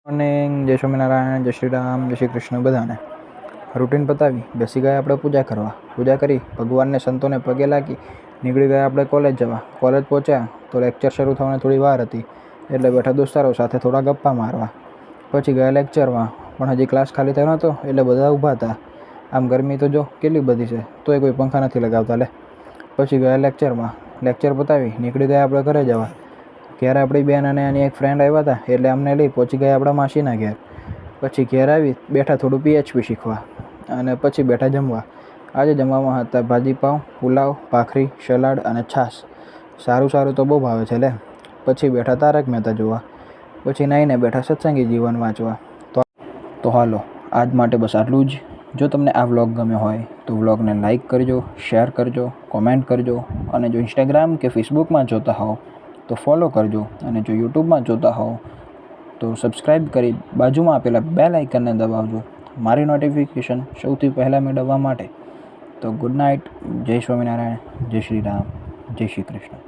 Morning, જય સ્વામિનારાયણ, જય શ્રી રામ, જય શ્રી કૃષ્ણ બધાને. રૂટીન પતાવી બેસી ગયા આપણે પૂજા કરવા. પૂજા કરી ભગવાનને સંતોને પગે લાગી નીકળી ગયા આપણે કોલેજ જવા. કોલેજ પહોંચ્યા તો લેક્ચર શરૂ થવાની થોડી વાર હતી એટલે બેઠા દોસ્તારો સાથે થોડા ગપ્પા મારવા. પછી ગયા લેક્ચરમાં, પણ હજી ક્લાસ ખાલી થયો નહોતો એટલે બધા ઊભા હતા. આમ ગરમી તો જો કેટલી બધી છે, તોય કોઈ પંખા નથી લગાવતા લે. પછી ગયા લેક્ચરમાં, લેક્ચર પતાવી નીકળી ગયા આપણે ઘરે જવા. ઘેર આપણી બેન અને એની એક ફ્રેન્ડ આવ્યા હતા એટલે અમને લઈ પહોંચી ગયા આપણા માસીના ઘેર. પછી ઘેર આવી બેઠા થોડું PHP શીખવા અને પછી બેઠા જમવા. આજે જમવામાં હતા ભાજી પાઉં, પુલાવ, ભાખરી, સલાડ અને છાશ. સારું તો બહુ ભાવે છે લે. પછી બેઠા તારક મહેતા જોવા. પછી નાઈને બેઠા સત્સંગી જીવન વાંચવા. તો હાલો, આજ માટે બસ આટલું જ. જો તમને આ વ્લોગ ગમ્યો હોય તો વ્લોગને લાઇક કરજો, શેર કરજો, કોમેન્ટ કરજો અને જો ઇન્સ્ટાગ્રામ કે ફેસબુકમાં જોતા હોવ તો ફોલો કરજો અને જો યુટ્યુબમાં જોતા હોવ તો સબસ્ક્રાઈબ કરી બાજુમાં આપેલા બેલ આઇકનને દબાવજો મારી નોટિફિકેશન સૌથી પહેલાં મેળવવા માટે. તો ગુડ નાઇટ, જય સ્વામિનારાયણ, જય શ્રી રામ, જય શ્રી કૃષ્ણ.